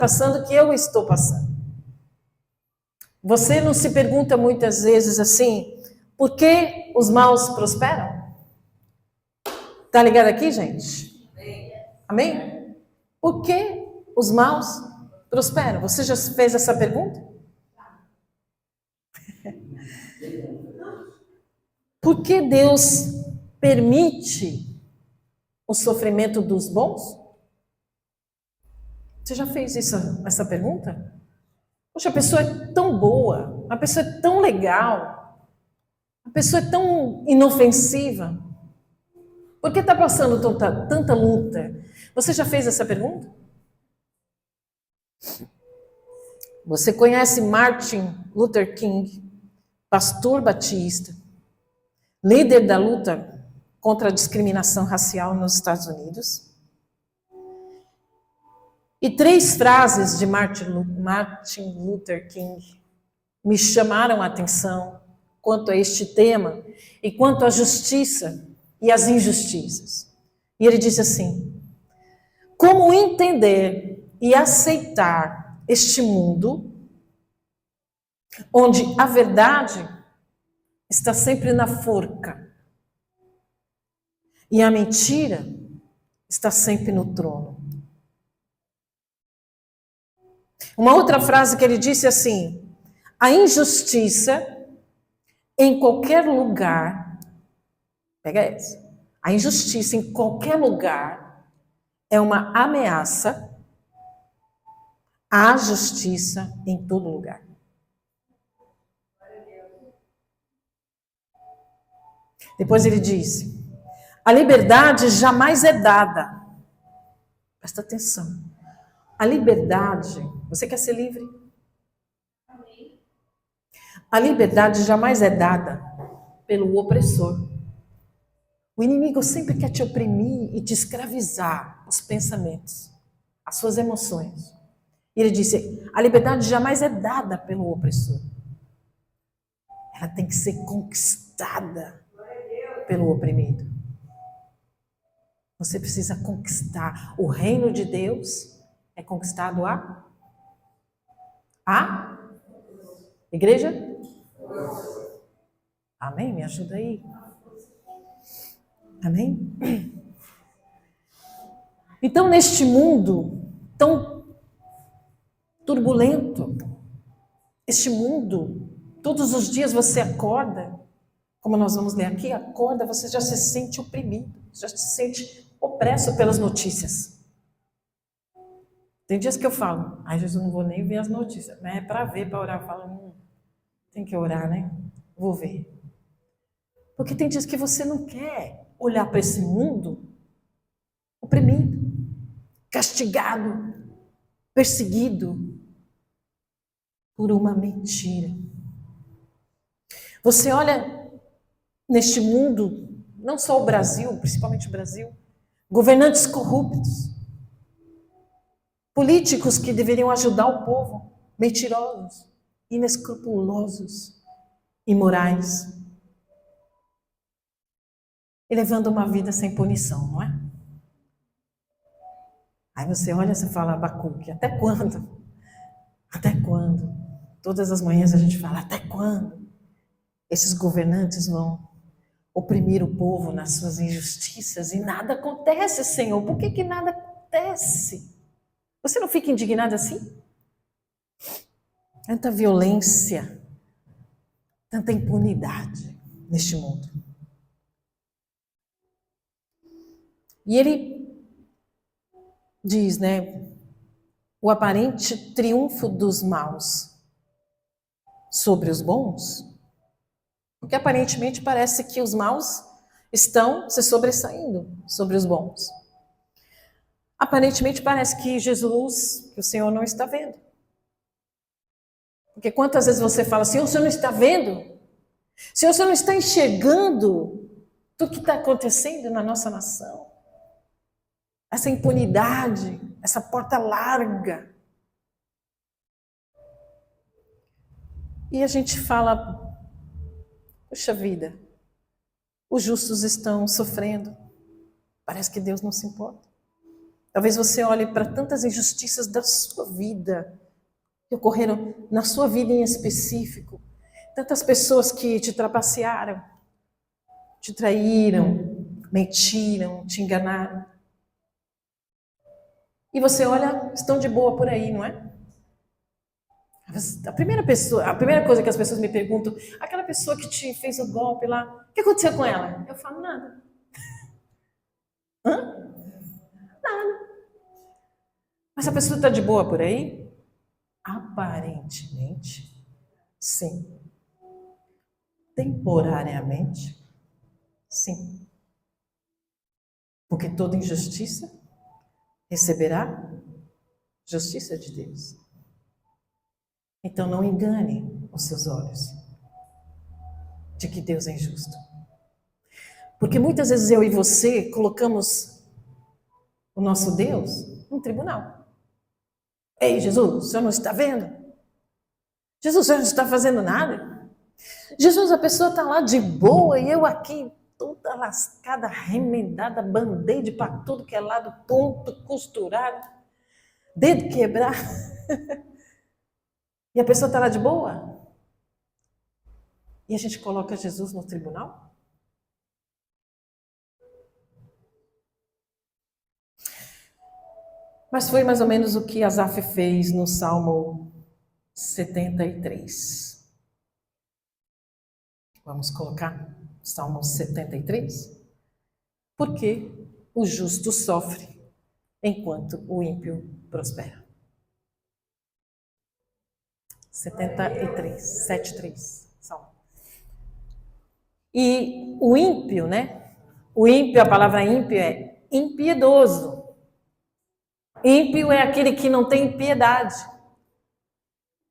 passando que eu estou passando. Você não se pergunta muitas vezes assim, por que os maus prosperam? Tá ligado aqui, gente? Amém? Por que os maus prosperam? Você já fez essa pergunta? Por que Deus permite o sofrimento dos bons? Você já fez essa pergunta? Poxa, a pessoa é tão boa, a pessoa é tão legal, a pessoa é tão inofensiva. Por que está passando tanta luta? Você já fez essa pergunta? Você conhece Martin Luther King, pastor batista, líder da luta contra a discriminação racial nos Estados Unidos? E 3 frases de Martin Luther King me chamaram a atenção quanto a este tema e quanto à justiça e às injustiças. E ele disse assim: como entender e aceitar este mundo onde a verdade está sempre na forca e a mentira está sempre no trono? Uma outra frase que ele disse assim: a injustiça em qualquer lugar, pega essa, a injustiça em qualquer lugar é uma ameaça à justiça em todo lugar. Depois ele disse: a liberdade jamais é dada. Presta atenção. A liberdade, você quer ser livre? A liberdade jamais é dada pelo opressor. O inimigo sempre quer te oprimir e te escravizar os pensamentos, as suas emoções. E ele disse: a liberdade jamais é dada pelo opressor. Ela tem que ser conquistada pelo oprimido. Você precisa conquistar. O reino de Deus é conquistado a igreja? Amém? Me ajuda aí. Amém? Então, neste mundo tão turbulento, este mundo, todos os dias você acorda, como nós vamos ler aqui, acorda, você já se sente oprimido, já se sente opresso pelas notícias. Tem dias que eu falo: ai, Jesus, não vou nem ver as notícias. Mas é para ver, para orar. Eu falo: tem que orar, né? Vou ver. Porque tem dias que você não quer olhar para esse mundo oprimido, castigado, perseguido por uma mentira. Você olha neste mundo, não só o Brasil, principalmente o Brasil, governantes corruptos, políticos que deveriam ajudar o povo, mentirosos, inescrupulosos, imorais, e levando uma vida sem punição, não é? Aí você olha e você fala: Abacuque, até quando? Até quando? Todas as manhãs a gente fala: até quando esses governantes vão oprimir o povo nas suas injustiças e nada acontece, Senhor? Por que nada acontece? Você não fica indignado assim? Tanta violência, tanta impunidade neste mundo. E ele diz, né, o aparente triunfo dos maus sobre os bons, porque aparentemente parece que os maus estão se sobressaindo sobre os bons. Aparentemente parece que Jesus, que o Senhor não está vendo. Porque quantas vezes você fala: Senhor, o Senhor não está vendo? Senhor, o Senhor não está enxergando tudo que está acontecendo na nossa nação? Essa impunidade, essa porta larga. E a gente fala: puxa vida, os justos estão sofrendo. Parece que Deus não se importa. Talvez você olhe para tantas injustiças da sua vida, que ocorreram na sua vida em específico. Tantas pessoas que te trapacearam, te traíram, mentiram, te enganaram. E você olha, estão de boa por aí, não é? A primeira coisa que as pessoas me perguntam, aquela pessoa que te fez o golpe lá, o que aconteceu com ela? Eu falo, nada. Hã? Nada. Mas a pessoa está de boa por aí? Aparentemente, sim. Temporariamente, sim. Porque toda injustiça receberá justiça de Deus. Então não engane os seus olhos de que Deus é injusto. Porque muitas vezes eu e você colocamos o nosso Deus no tribunal. Ei, Jesus, o senhor não está vendo? Jesus, o senhor não está fazendo nada? Jesus, a pessoa está lá de boa e eu aqui toda lascada, remendada, band-aid para tudo que é lado, ponto, costurado, dedo quebrar. E a pessoa está lá de boa? E a gente coloca Jesus no tribunal? Mas foi mais ou menos o que Asaf fez no Salmo 73. Vamos colocar Salmo 73? Porque o justo sofre enquanto o ímpio prospera. 73, 73, Salmo. E o ímpio, né? O ímpio, a palavra ímpio é impiedoso. Ímpio é aquele que não tem piedade.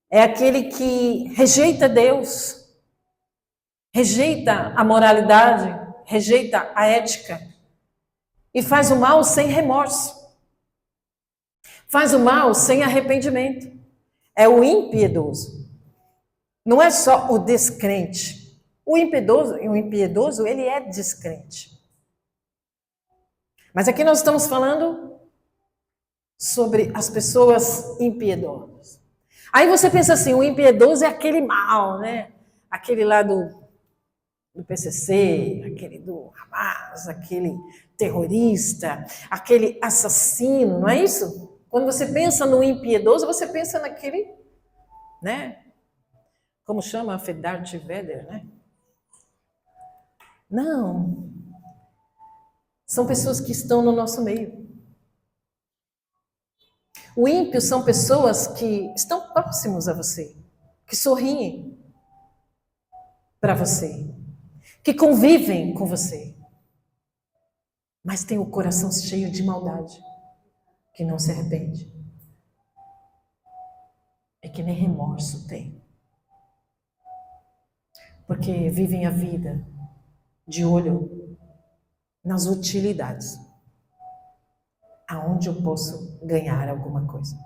É aquele que rejeita Deus, rejeita a moralidade, rejeita a ética e faz o mal sem remorso. Faz o mal sem arrependimento. É o impiedoso. Não é só o descrente. O impiedoso, ele é descrente. Mas aqui nós estamos falando sobre as pessoas impiedosas. Aí você pensa assim, o impiedoso é aquele mal, né? Aquele lá do PCC, aquele do Hamas, aquele terrorista, aquele assassino, não é isso? Quando você pensa no impiedoso, você pensa naquele, né? Como chama? Darth Vader, né? Não. São pessoas que estão no nosso meio. O ímpio são pessoas que estão próximos a você, que sorriem para você, que convivem com você, mas tem o coração cheio de maldade, que não se arrepende. É que nem remorso tem. Porque vivem a vida de olho nas utilidades. Aonde eu posso ganhar alguma coisa.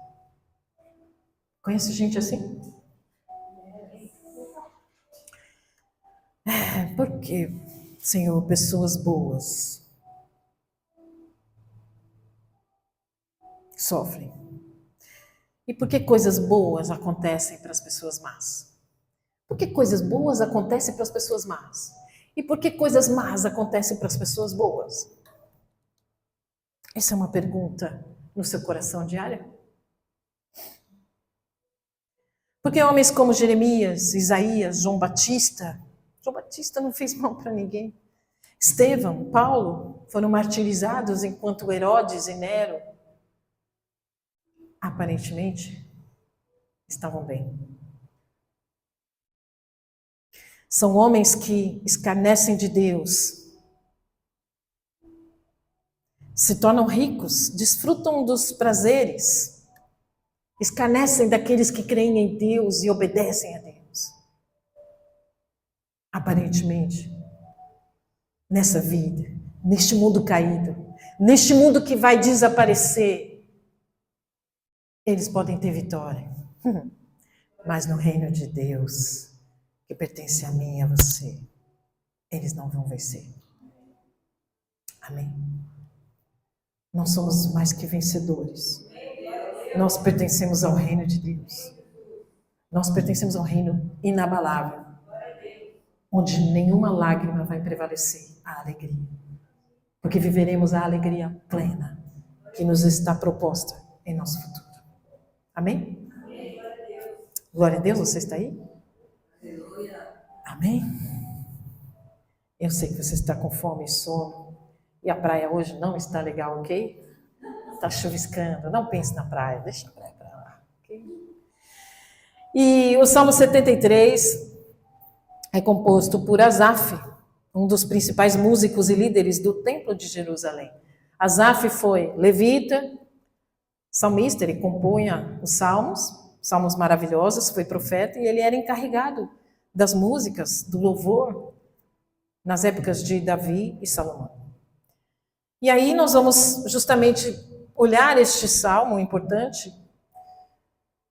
Conhece gente assim? Por que, Senhor, pessoas boas sofrem? E por que coisas boas acontecem para as pessoas más? Por que coisas boas acontecem para as pessoas más? E por que coisas más acontecem para as pessoas boas? Essa é uma pergunta no seu coração diária? Porque homens como Jeremias, Isaías, João Batista não fez mal para ninguém. Estevão, Paulo foram martirizados enquanto Herodes e Nero aparentemente estavam bem. São homens que escarnecem de Deus, se tornam ricos, desfrutam dos prazeres, escarnecem daqueles que creem em Deus e obedecem a Deus. Aparentemente, nessa vida, neste mundo caído, neste mundo que vai desaparecer, eles podem ter vitória. Mas no reino de Deus, que pertence a mim e a você, eles não vão vencer. Amém? Nós somos mais que vencedores. Nós pertencemos ao reino de Deus. Nós pertencemos ao reino inabalável, onde nenhuma lágrima vai prevalecer a alegria. Porque viveremos a alegria plena que nos está proposta em nosso futuro. Amém? Glória a Deus, você está aí? Amém? Eu sei que você está com fome e sono. E a praia hoje não está legal, ok? Está chuviscando. Não pense na praia. Deixa a praia para lá, ok? E o Salmo 73 é composto por Asaf, um dos principais músicos e líderes do Templo de Jerusalém. Asaf foi levita, salmista, ele compunha os salmos maravilhosos, foi profeta, e ele era encarregado das músicas, do louvor, nas épocas de Davi e Salomão. E aí nós vamos justamente olhar este salmo importante,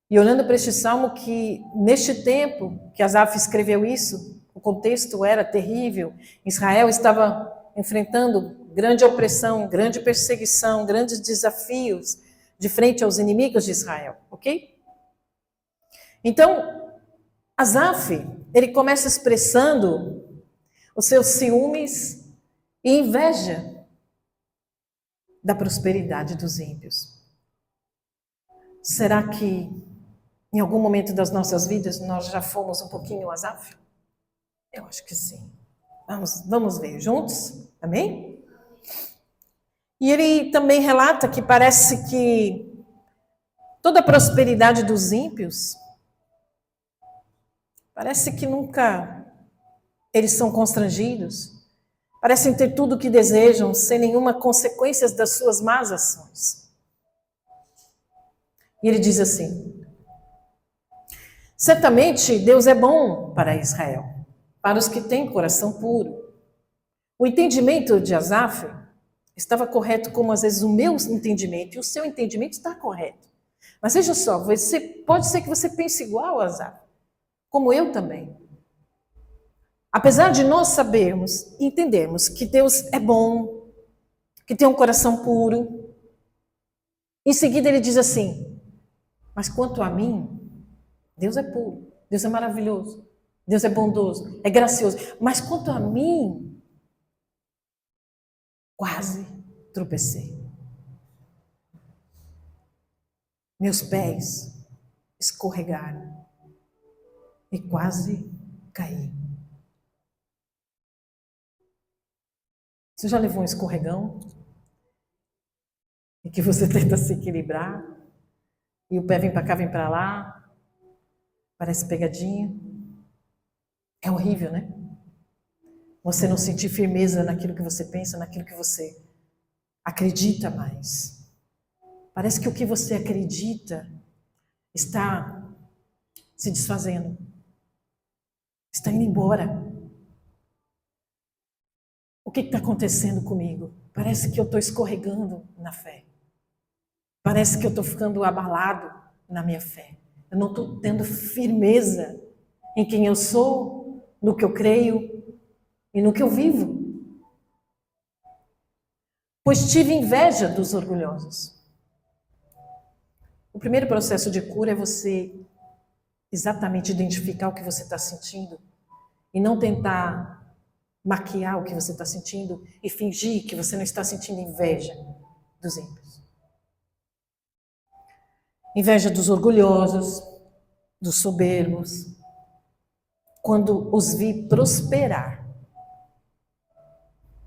e olhando para este salmo que, neste tempo que Asaf escreveu isso, o contexto era terrível, Israel estava enfrentando grande opressão, grande perseguição, grandes desafios de frente aos inimigos de Israel, ok? Então, Asaf, ele começa expressando os seus ciúmes e inveja da prosperidade dos ímpios. Será que em algum momento das nossas vidas nós já fomos um pouquinho Asaf? Eu acho que sim. Vamos ver juntos? Amém? E ele também relata que parece que toda a prosperidade dos ímpios, parece que nunca eles são constrangidos, parecem ter tudo o que desejam, sem nenhuma consequência das suas más ações. E ele diz assim: certamente Deus é bom para Israel, para os que têm coração puro. O entendimento de Asaf estava correto, como às vezes o meu entendimento e o seu entendimento está correto. Mas veja só, pode ser que você pense igual a Asaf, como eu também. Apesar de nós sabermos e entendermos que Deus é bom, que tem um coração puro, em seguida ele diz assim: mas quanto a mim, Deus é puro, Deus é maravilhoso, Deus é bondoso, é gracioso. Mas quanto a mim, quase tropecei. Meus pés escorregaram e quase caí. Você já levou um escorregão? E que você tenta se equilibrar? E o pé vem para cá, vem para lá? Parece pegadinha? É horrível, né? Você não sentir firmeza naquilo que você pensa, naquilo que você acredita mais. Parece que o que você acredita está se desfazendo. Está indo embora. O que está acontecendo comigo? Parece que eu estou escorregando na fé. Parece que eu estou ficando abalado na minha fé. Eu não estou tendo firmeza em quem eu sou, no que eu creio e no que eu vivo. Pois tive inveja dos orgulhosos. O primeiro processo de cura é você exatamente identificar o que você está sentindo e não tentar maquiar o que você está sentindo e fingir que você não está sentindo inveja dos ímpios. Inveja dos orgulhosos, dos soberbos. Quando os vi prosperar,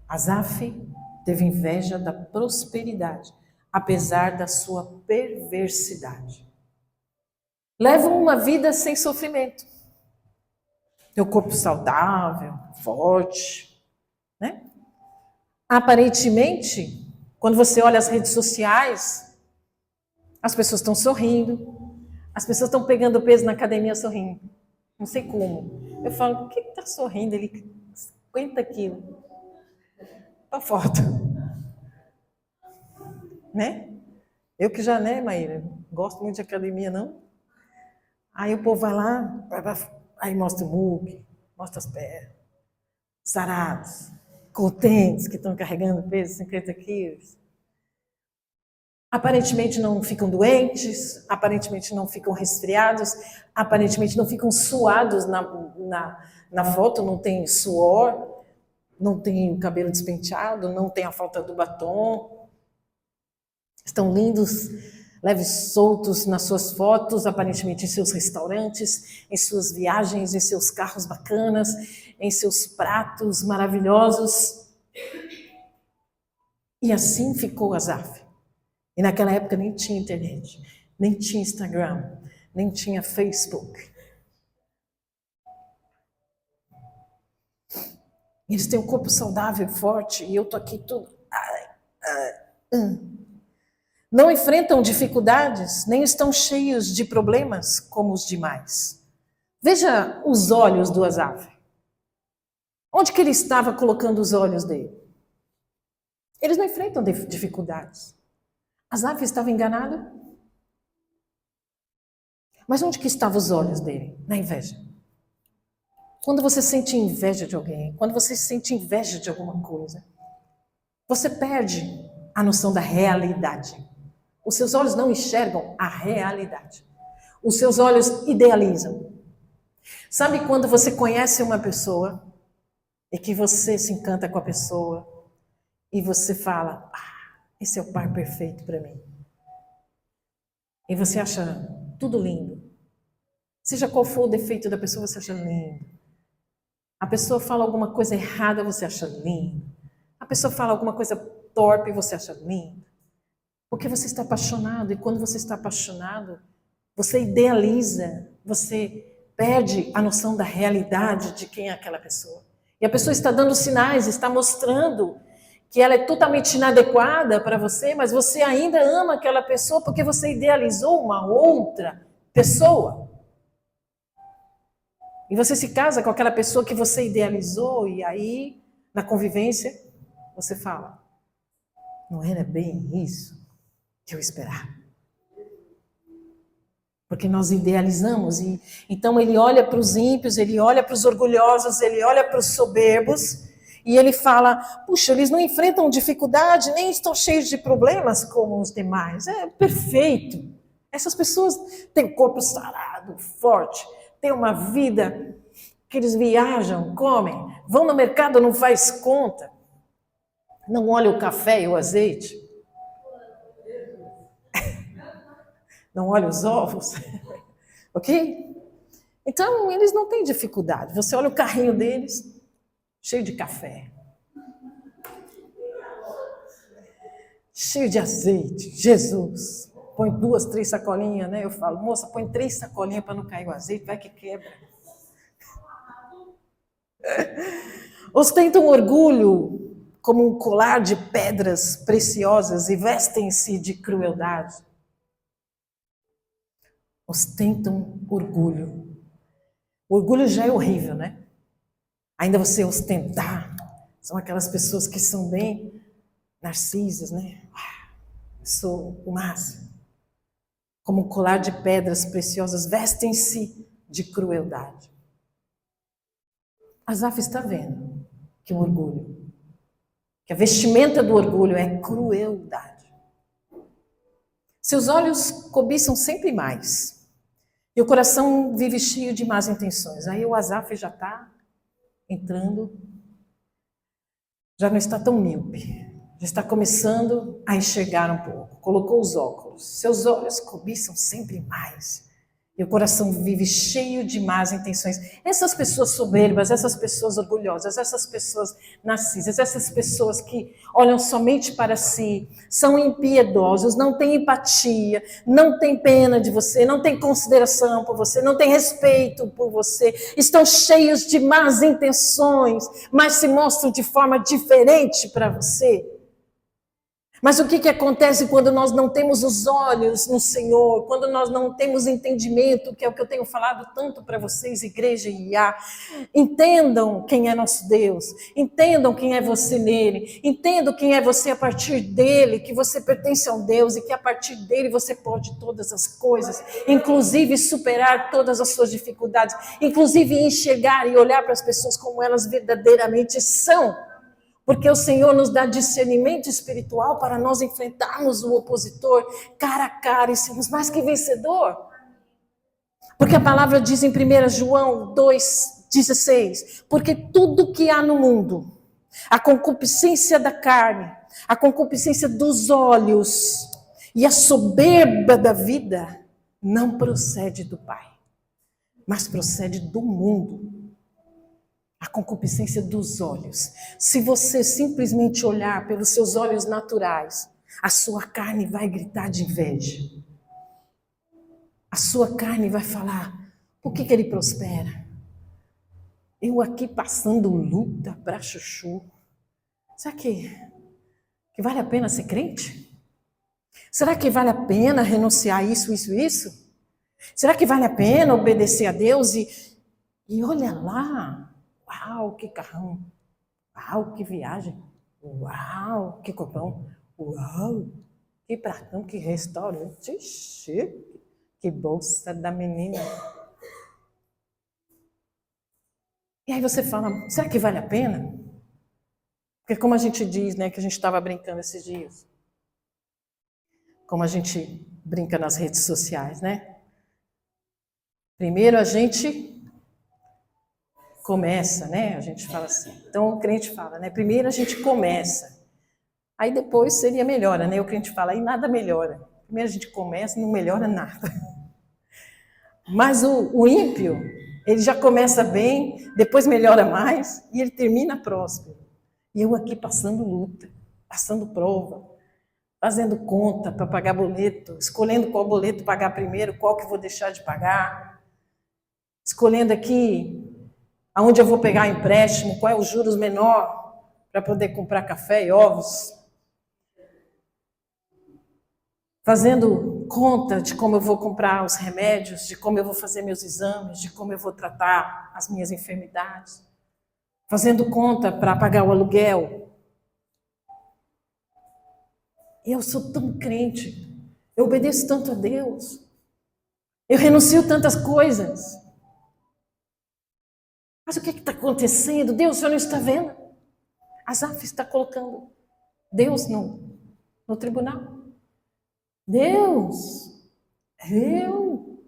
Asaf teve inveja da prosperidade, apesar da sua perversidade. Levam uma vida sem sofrimento. Teu corpo saudável, forte, né? Aparentemente, quando você olha as redes sociais, as pessoas estão sorrindo, as pessoas estão pegando peso na academia sorrindo. Não sei como. Eu falo, por que está sorrindo? Ele 50 quilos. Para foto. Né? Eu que já, né, Maíra, gosto muito de academia, não? Aí o povo vai lá, aí mostra o muque, mostra as pernas, sarados, contentes, que estão carregando peso, 50 quilos. Aparentemente não ficam doentes, aparentemente não ficam resfriados, aparentemente não ficam suados na foto, não tem suor, não tem o cabelo despenteado, não tem a falta do batom. Estão lindos, leves, soltos nas suas fotos, aparentemente em seus restaurantes, em suas viagens, em seus carros bacanas, em seus pratos maravilhosos. E assim ficou Asaf. E naquela época nem tinha internet, nem tinha Instagram, nem tinha Facebook. Eles têm um corpo saudável, forte, e eu tô aqui tudo. Não enfrentam dificuldades, nem estão cheios de problemas como os demais. Veja os olhos do Asaf. Onde que ele estava colocando os olhos dele? Eles não enfrentam dificuldades. Asaf estava enganado? Mas onde que estavam os olhos dele? Na inveja. Quando você sente inveja de alguém, quando você sente inveja de alguma coisa, você perde a noção da realidade. Os seus olhos não enxergam a realidade. Os seus olhos idealizam. Sabe quando você conhece uma pessoa e que você se encanta com a pessoa e você fala, esse é o par perfeito para mim. E você acha tudo lindo. Seja qual for o defeito da pessoa, você acha lindo. A pessoa fala alguma coisa errada, você acha lindo. A pessoa fala alguma coisa torpe, você acha lindo. Porque você está apaixonado. E quando você está apaixonado, você idealiza, você perde a noção da realidade de quem é aquela pessoa. E a pessoa está dando sinais, está mostrando que ela é totalmente inadequada para você, mas você ainda ama aquela pessoa porque você idealizou uma outra pessoa. E você se casa com aquela pessoa que você idealizou e aí, na convivência, você fala, não era bem isso que eu esperava. Porque nós idealizamos e então ele olha para os ímpios, ele olha para os orgulhosos, ele olha para os soberbos, e ele fala, puxa, eles não enfrentam dificuldade, nem estão cheios de problemas como os demais. É perfeito. Essas pessoas têm corpo sarado, forte, têm uma vida que eles viajam, comem, vão no mercado, não faz conta. Não olha o café e o azeite. Não olha os ovos. Ok? Então, eles não têm dificuldade. Você olha o carrinho deles, cheio de café, cheio de azeite, Jesus. Põe 2, 3 sacolinhas, né? Eu falo, moça, põe 3 sacolinhas para não cair o azeite, vai que quebra. Ostentam orgulho como um colar de pedras preciosas e vestem-se de crueldade. Ostentam orgulho. O orgulho já é horrível, né? Ainda você ostentar. São aquelas pessoas que são bem narcisas, né? Sou o máximo. Como um colar de pedras preciosas, vestem-se de crueldade. Asaf está vendo que o orgulho, que a vestimenta do orgulho é crueldade. Seus olhos cobiçam sempre mais. E o coração vive cheio de más intenções. Aí o Asaf já está entrando, já não está tão míope, já está começando a enxergar um pouco. Colocou os óculos. Seus olhos cobiçam sempre mais. E o coração vive cheio de más intenções. Essas pessoas soberbas, essas pessoas orgulhosas, essas pessoas narcisas, essas pessoas que olham somente para si, são impiedosos, não têm empatia, não têm pena de você, não têm consideração por você, não têm respeito por você, estão cheios de más intenções, mas se mostram de forma diferente para você. Mas o que acontece quando nós não temos os olhos no Senhor, quando nós não temos entendimento, que é o que eu tenho falado tanto para vocês, igreja e IA. Entendam quem é nosso Deus, entendam quem é você nele, entendam quem é você a partir dele, que você pertence ao Deus e que a partir dele você pode todas as coisas, inclusive superar todas as suas dificuldades, inclusive enxergar e olhar para as pessoas como elas verdadeiramente são. Porque o Senhor nos dá discernimento espiritual para nós enfrentarmos o opositor cara a cara e sermos mais que vencedor. Porque a palavra diz em 1 João 2,16, porque tudo que há no mundo, a concupiscência da carne, a concupiscência dos olhos e a soberba da vida, não procede do Pai, mas procede do mundo. A concupiscência dos olhos. Se você simplesmente olhar pelos seus olhos naturais, a sua carne vai gritar de inveja. A sua carne vai falar, por que ele prospera? Eu aqui passando luta para chuchu. Será que vale a pena ser crente? Será que vale a pena renunciar a isso? Será que vale a pena obedecer a Deus? E olha lá, uau, que carrão, uau, que viagem, uau, que copão, uau, que pratão, que restaurante chique, que bolsa da menina. E aí você fala, será que vale a pena? Porque como a gente diz, né, que a gente estava brincando esses dias, como a gente brinca nas redes sociais, né? Primeiro a gente começa, né? A gente fala assim. Então o crente fala, né? Primeiro a gente começa. Aí depois seria melhora, né? O crente fala, aí nada melhora. Primeiro a gente começa, não melhora nada. Mas o ímpio, ele já começa bem, depois melhora mais e ele termina próspero. E eu aqui passando luta, passando prova, fazendo conta para pagar boleto, escolhendo qual boleto pagar primeiro, qual que eu vou deixar de pagar, escolhendo aqui aonde eu vou pegar empréstimo, qual é os juros menor para poder comprar café e ovos, fazendo conta de como eu vou comprar os remédios, de como eu vou fazer meus exames, de como eu vou tratar as minhas enfermidades, fazendo conta para pagar o aluguel. E eu sou tão crente, eu obedeço tanto a Deus, eu renuncio tantas coisas. Mas o que está acontecendo? Deus, o Senhor não está vendo? Asaf está colocando Deus no tribunal. Deus, eu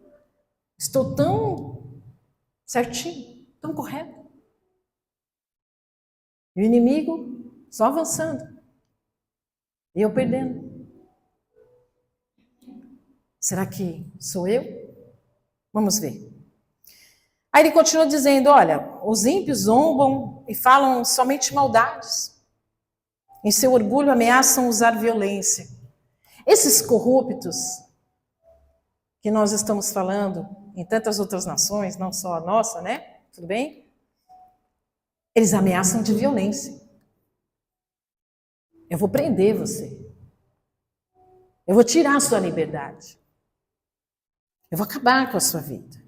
estou tão certinho, tão correto. E o inimigo só avançando. E eu perdendo. Será que sou eu? Vamos ver. Aí ele continua dizendo, olha, os ímpios zombam e falam somente maldades. Em seu orgulho ameaçam usar violência. Esses corruptos que nós estamos falando em tantas outras nações, não só a nossa, né? Tudo bem? Eles ameaçam de violência. Eu vou prender você. Eu vou tirar a sua liberdade. Eu vou acabar com a sua vida.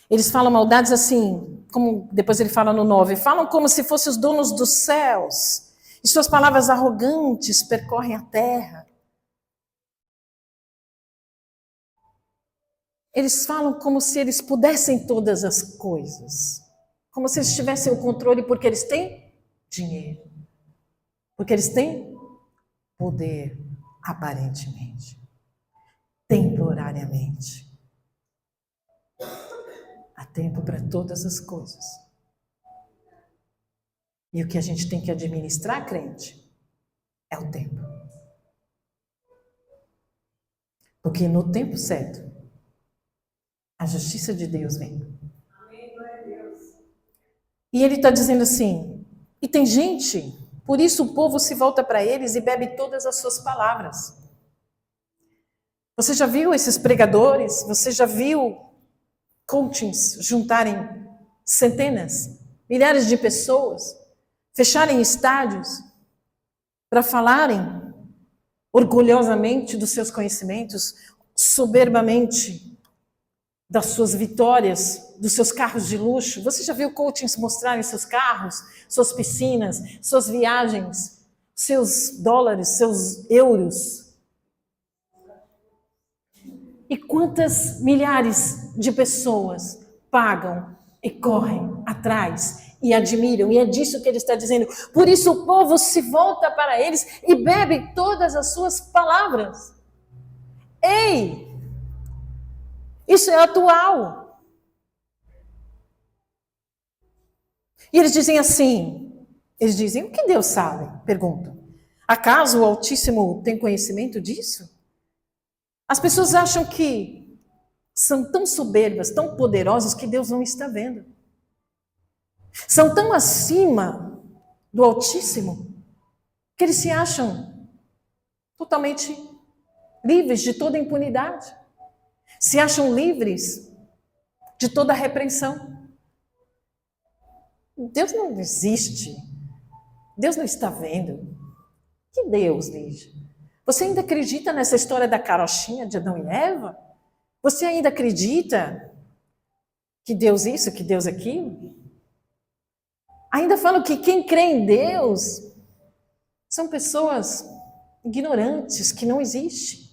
Eles falam maldades assim, como depois ele fala no 9, falam como se fossem os donos dos céus, e suas palavras arrogantes percorrem a terra. Eles falam como se eles pudessem todas as coisas, como se eles tivessem o controle porque eles têm dinheiro, porque eles têm poder, aparentemente, temporariamente. Há tempo para todas as coisas. E o que a gente tem que administrar, crente, é o tempo. Porque no tempo certo, a justiça de Deus vem. Amém, glória a Deus. E ele está dizendo assim, e tem gente, por isso o povo se volta para eles e bebe todas as suas palavras. Você já viu esses pregadores? Você já viu coachings juntarem centenas, milhares de pessoas, fecharem estádios para falarem orgulhosamente dos seus conhecimentos, soberbamente das suas vitórias, dos seus carros de luxo? Você já viu coachings mostrarem seus carros, suas piscinas, suas viagens, seus dólares, seus euros? E quantas milhares de pessoas pagam e correm atrás e admiram. E é disso que ele está dizendo. Por isso o povo se volta para eles e bebe todas as suas palavras. Ei! Isso é atual. E eles dizem assim, eles dizem, o que Deus sabe? Perguntam. Acaso o Altíssimo tem conhecimento disso? As pessoas acham que são tão soberbas, tão poderosas, que Deus não está vendo. São tão acima do Altíssimo, que eles se acham totalmente livres de toda impunidade. Se acham livres de toda repreensão. Deus não existe. Deus não está vendo. Que Deus, Lígia? Você ainda acredita nessa história da carochinha de Adão e Eva? Você ainda acredita que Deus isso, que Deus aquilo? Ainda falam que quem crê em Deus são pessoas ignorantes, que não existem.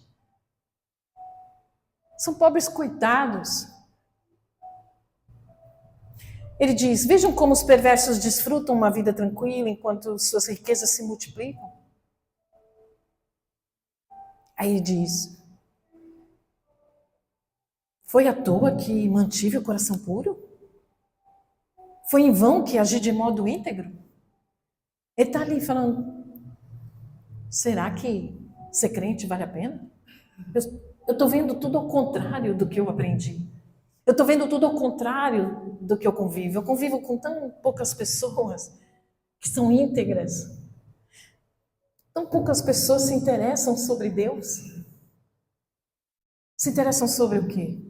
São pobres coitados. Ele diz, vejam como os perversos desfrutam uma vida tranquila enquanto suas riquezas se multiplicam. Aí ele diz, foi à toa que mantive o coração puro? Foi em vão que agi de modo íntegro? Ele está ali falando, será que ser crente vale a pena? Eu estou vendo tudo ao contrário do que eu aprendi. Eu estou vendo tudo ao contrário do que eu convivo. Eu convivo com tão poucas pessoas que são íntegras. Tão poucas pessoas se interessam sobre Deus. Se interessam sobre o quê?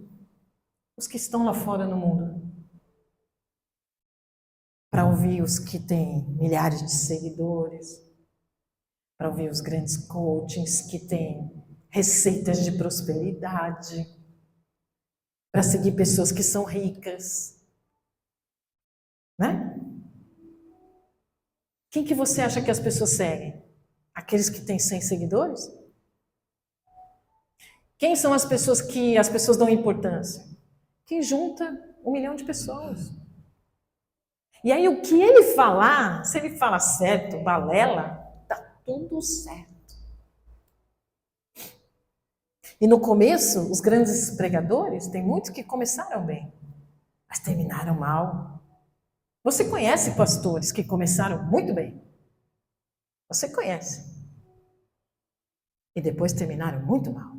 Os que estão lá fora no mundo. Para ouvir os que têm milhares de seguidores. Para ouvir os grandes coachings que têm receitas de prosperidade. Para seguir pessoas que são ricas. Né? Quem que você acha que as pessoas seguem? Aqueles que têm 100 seguidores? Quem são as pessoas que as pessoas dão importância? Quem junta 1 milhão de pessoas. E aí o que ele falar, se ele fala certo, balela, tá tudo certo. E no começo, os grandes pregadores, tem muitos que começaram bem, mas terminaram mal. Você conhece pastores que começaram muito bem? Você conhece. E depois terminaram muito mal.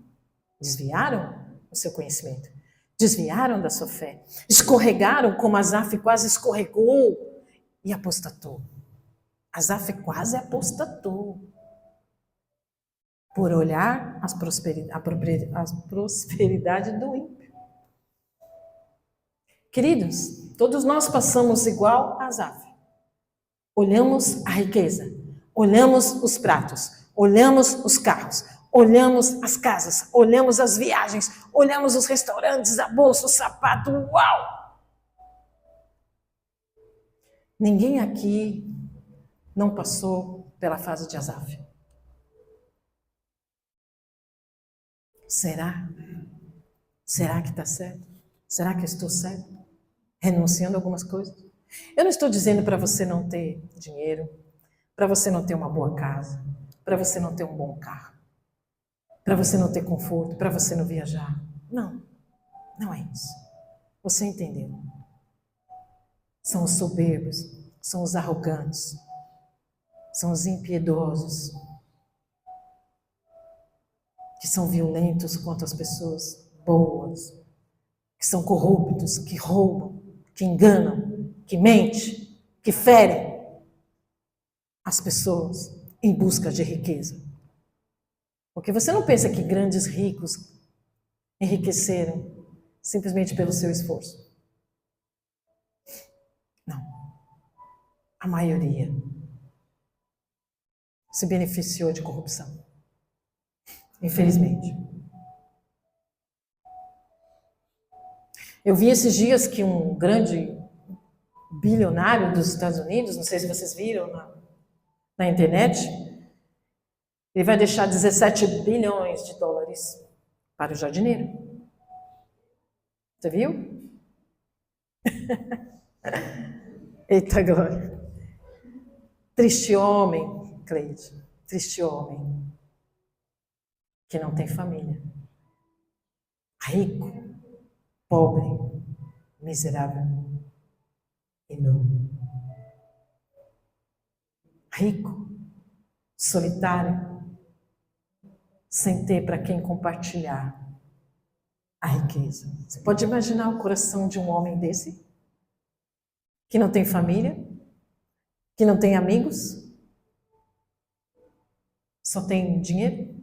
Desviaram o seu conhecimento. Desviaram da sua fé. Escorregaram como Asaf quase escorregou e apostatou. Asaf quase apostatou. Por olhar a prosperidade do ímpio. Queridos, todos nós passamos igual a Asaf. Olhamos a riqueza, olhamos os pratos, olhamos os carros, olhamos as casas, olhamos as viagens, olhamos os restaurantes, a bolsa, o sapato, uau! Ninguém aqui não passou pela fase de Asaf. Será? Será que está certo? Será que eu estou certo? Renunciando a algumas coisas? Eu não estou dizendo para você não ter dinheiro, para você não ter uma boa casa, para você não ter um bom carro, para você não ter conforto, para você não viajar. Não, não é isso. Você entendeu? São os soberbos, são os arrogantes, são os impiedosos, que são violentos contra as pessoas boas, que são corruptos, que roubam, que enganam, que mentem, que ferem as pessoas em busca de riqueza. Porque você não pensa que grandes ricos enriqueceram simplesmente pelo seu esforço. Não. A maioria se beneficiou de corrupção. Infelizmente. Eu vi esses dias que um grande bilionário dos Estados Unidos, não sei se vocês viram na internet, ele vai deixar 17 bilhões de dólares para o jardineiro. Você viu? Eita glória. Triste homem, Cleide, triste homem que não tem família. Rico, pobre, miserável e nu. Rico, solitário, sem ter para quem compartilhar a riqueza. Você pode imaginar o coração de um homem desse? Que não tem família? Que não tem amigos? Só tem dinheiro?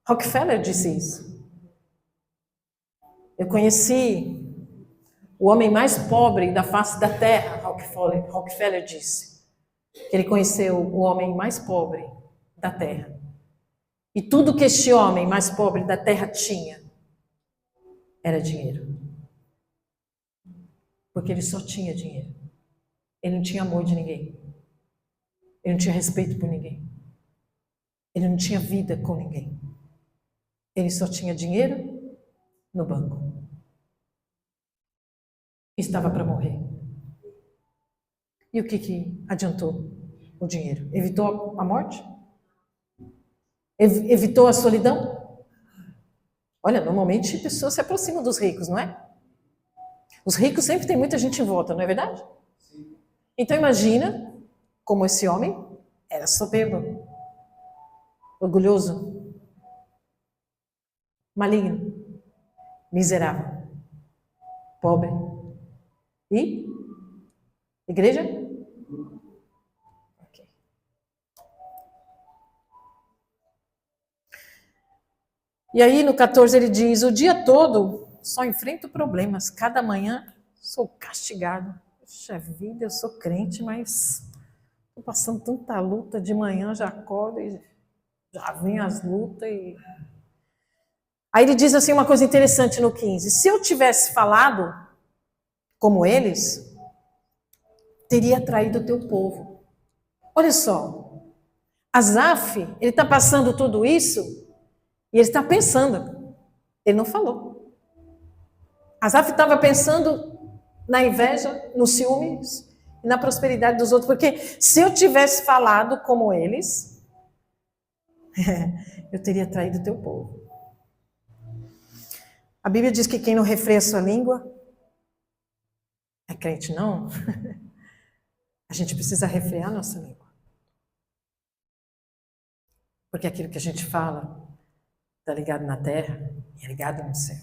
Rockefeller disse isso. Eu conheci o homem mais pobre da face da terra, Rockefeller disse. Que ele conheceu o homem mais pobre da terra. E tudo que este homem mais pobre da terra tinha era dinheiro. Porque ele só tinha dinheiro. Ele não tinha amor de ninguém. Ele não tinha respeito por ninguém. Ele não tinha vida com ninguém. Ele só tinha dinheiro no banco. Estava para morrer. E o que adiantou o dinheiro? Evitou a morte? Evitou a solidão? Olha, normalmente pessoas se aproximam dos ricos, não é? Os ricos sempre têm muita gente em volta, não é verdade? Sim. Então imagina como esse homem era soberbo, orgulhoso, maligno, miserável, pobre. E? Igreja? Okay. E aí no 14 ele diz, o dia todo só enfrento problemas, cada manhã sou castigado. Puxa vida, eu sou crente, mas estou passando tanta luta, de manhã já acordo e já vem as lutas. Aí ele diz assim uma coisa interessante no 15, se eu tivesse falado como eles, teria traído o teu povo. Olha só, Asaf, ele está passando tudo isso e ele está pensando, ele não falou. Asaf estava pensando na inveja, nos ciúmes e na prosperidade dos outros, porque se eu tivesse falado como eles, eu teria traído o teu povo. A Bíblia diz que quem não refreia a sua língua é crente, não? A gente precisa refrear a nossa língua. Porque aquilo que a gente fala está ligado na terra e é ligado no céu.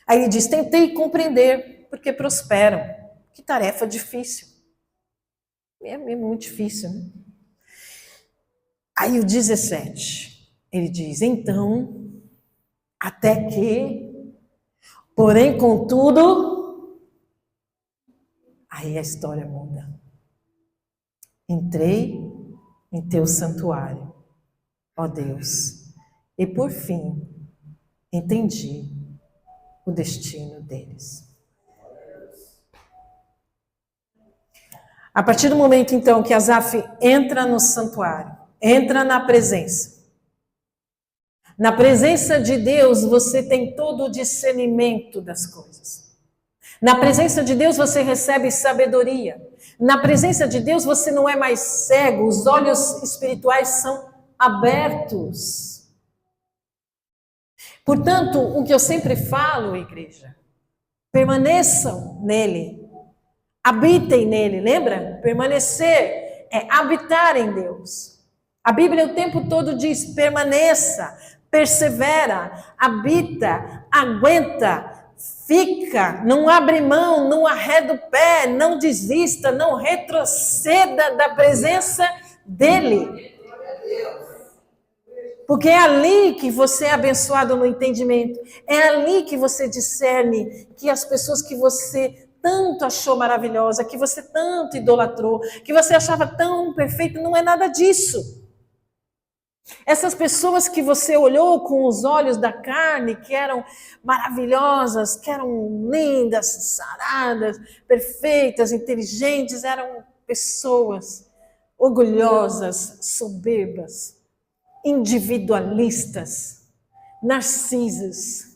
Aí ele diz, tentei compreender, porque prosperam. Que tarefa difícil. É muito difícil, né? Aí o 17, ele diz, então, até que, porém, contudo, aí a história muda. Entrei em teu santuário, ó Deus, e por fim, entendi o destino deles. A partir do momento, então, que Asaf entra no santuário, entra na presença de Deus, você tem todo o discernimento das coisas. Na presença de Deus, você recebe sabedoria. Na presença de Deus, você não é mais cego, os olhos espirituais são abertos. Portanto, o que eu sempre falo, igreja, permaneçam nele. Habitem nele, lembra? Permanecer é habitar em Deus. A Bíblia o tempo todo diz, permaneça, persevera, habita, aguenta, fica, não abre mão, não arreda o pé, não desista, não retroceda da presença dele. Porque é ali que você é abençoado no entendimento, é ali que você discerne que as pessoas que você tanto achou maravilhosa, que você tanto idolatrou, que você achava tão perfeita, não é nada disso. Essas pessoas que você olhou com os olhos da carne, que eram maravilhosas, que eram lindas, saradas, perfeitas, inteligentes, eram pessoas orgulhosas, soberbas, individualistas, narcisas,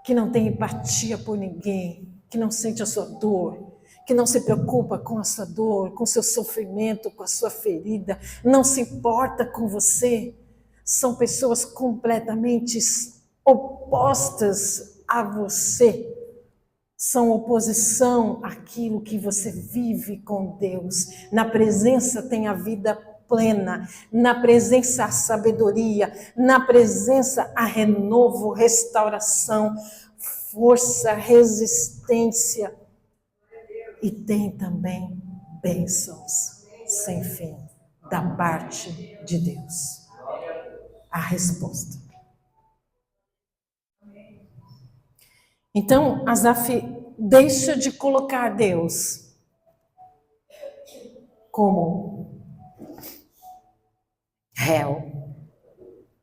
que não tem empatia por ninguém, que não sente a sua dor, que não se preocupa com a sua dor, com o seu sofrimento, com a sua ferida, não se importa com você. São pessoas completamente opostas a você. São oposição àquilo que você vive com Deus. Na presença tem a vida plena, na presença a sabedoria, na presença a renovo, restauração, força, resistência. E tem também bênçãos sem fim da parte de Deus. A resposta. Então, Asaf deixa de colocar Deus como réu.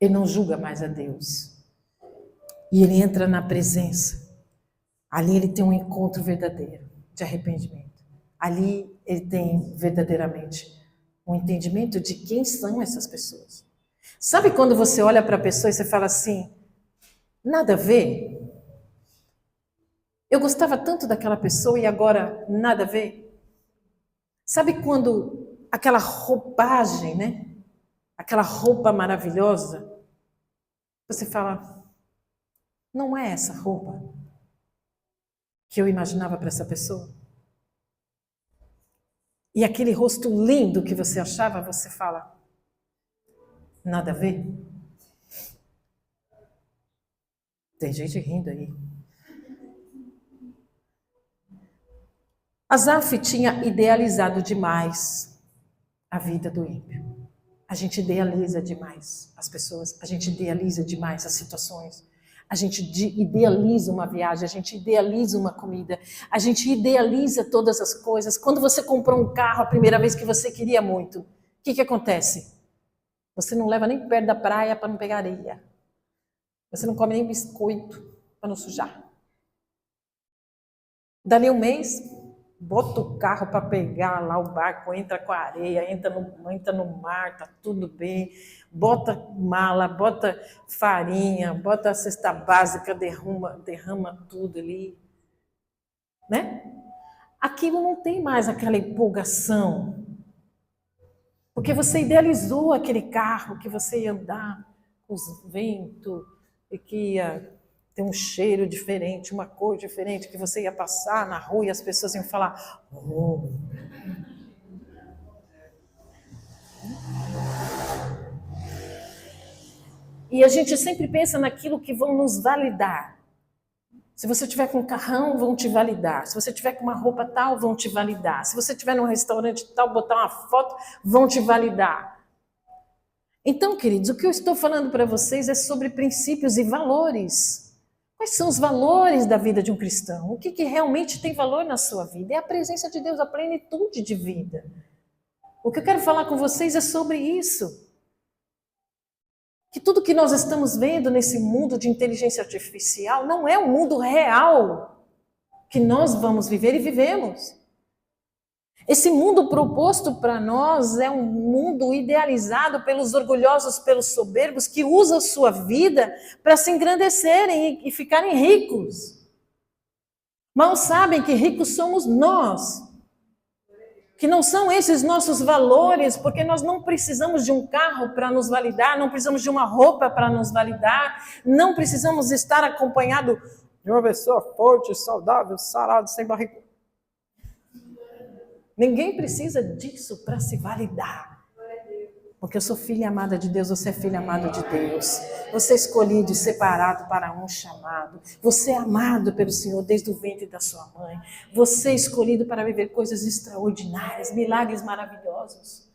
Ele não julga mais a Deus. E ele entra na presença. Ali ele tem um encontro verdadeiro de arrependimento. Ali ele tem verdadeiramente um entendimento de quem são essas pessoas. Sabe quando você olha para a pessoa e você fala assim, nada a ver? Eu gostava tanto daquela pessoa e agora nada a ver? Sabe quando aquela roupagem, né? Aquela roupa maravilhosa, você fala, não é essa roupa que eu imaginava para essa pessoa? E aquele rosto lindo que você achava, você fala, nada a ver? Tem gente rindo aí. Asaf tinha idealizado demais a vida do ímpio. A gente idealiza demais as pessoas, a gente idealiza demais as situações, a gente idealiza uma viagem, a gente idealiza uma comida, a gente idealiza todas as coisas. Quando você comprou um carro a primeira vez que você queria muito, o que acontece? Você não leva nem perto da praia para não pegar areia. Você não come nem biscoito para não sujar. Dali um mês, bota o carro para pegar lá o barco, entra com a areia, entra no mar, tá tudo bem. Bota mala, bota farinha, bota a cesta básica, derrama tudo ali. Né? Aquilo não tem mais aquela empolgação. Porque você idealizou aquele carro que você ia andar com os ventos e que ia ter um cheiro diferente, uma cor diferente, que você ia passar na rua e as pessoas iam falar, oh. E a gente sempre pensa naquilo que vão nos validar. Se você tiver com um carrão, vão te validar. Se você tiver com uma roupa tal, vão te validar. Se você tiver num restaurante tal, botar uma foto, vão te validar. Então, queridos, o que eu estou falando para vocês é sobre princípios e valores. Quais são os valores da vida de um cristão? O que realmente tem valor na sua vida? É a presença de Deus, a plenitude de vida. O que eu quero falar com vocês é sobre isso. Que tudo que nós estamos vendo nesse mundo de inteligência artificial não é o mundo real que nós vamos viver e vivemos. Esse mundo proposto para nós é um mundo idealizado pelos orgulhosos, pelos soberbos, que usam sua vida para se engrandecerem e ficarem ricos. Mal sabem que ricos somos nós. Que não são esses nossos valores, porque nós não precisamos de um carro para nos validar, não precisamos de uma roupa para nos validar, não precisamos estar acompanhado de uma pessoa forte, saudável, sarada, sem barriga. Ninguém precisa disso para se validar. Porque eu sou filha amada de Deus, você é filho amado de Deus. Você é escolhido e separado para um chamado. Você é amado pelo Senhor desde o ventre da sua mãe. Você é escolhido para viver coisas extraordinárias, milagres maravilhosos.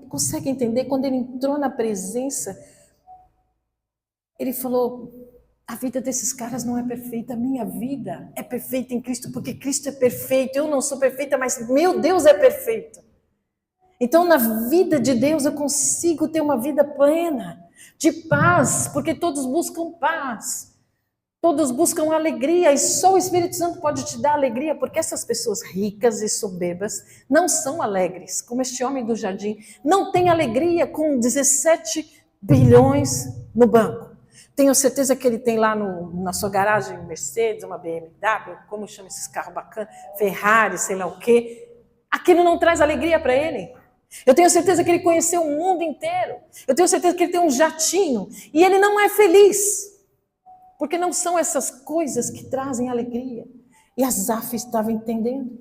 Consegue entender? Quando ele entrou na presença, ele falou, a vida desses caras não é perfeita, a minha vida é perfeita em Cristo, porque Cristo é perfeito. Eu não sou perfeita, mas meu Deus é perfeito. Então, na vida de Deus, eu consigo ter uma vida plena, de paz, porque todos buscam paz. Todos buscam alegria, e só o Espírito Santo pode te dar alegria, porque essas pessoas ricas e soberbas não são alegres, como este homem do jardim. Não tem alegria com 17 bilhões no banco. Tenho certeza que ele tem lá na sua garagem um Mercedes, uma BMW, como chama esses carros bacanas, Ferrari, sei lá o quê. Aquilo não traz alegria para ele. Eu tenho certeza que ele conheceu o mundo inteiro. Eu tenho certeza que ele tem um jatinho. E ele não é feliz. Porque não são essas coisas que trazem alegria. E Asaf estava entendendo.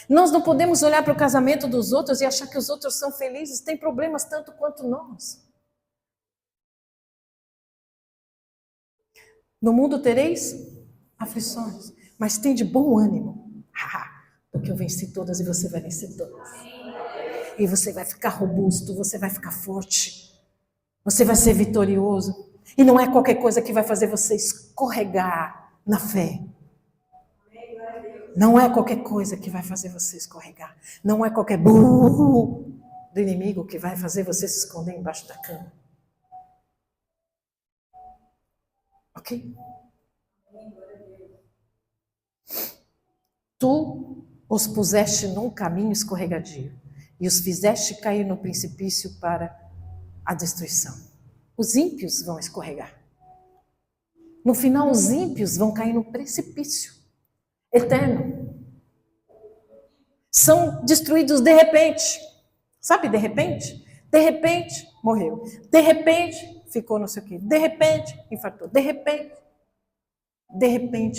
Nós não podemos olhar para o casamento dos outros e achar que os outros são felizes. Tem problemas tanto quanto nós. No mundo tereis aflições, mas tem de bom ânimo. Porque eu venci todas e você vai vencer todas. E você vai ficar robusto, você vai ficar forte. Você vai ser vitorioso. E não é qualquer coisa que vai fazer você escorregar na fé. Não é qualquer coisa que vai fazer você escorregar. Não é qualquer burro do inimigo que vai fazer você se esconder embaixo da cama. Ok? Tu os puseste num caminho escorregadio e os fizeste cair no precipício para a destruição. Os ímpios vão escorregar. No final, os ímpios vão cair no precipício eterno. São destruídos de repente. Sabe, de repente? De repente, morreu. De repente, ficou não sei o quê. De repente, infartou. De repente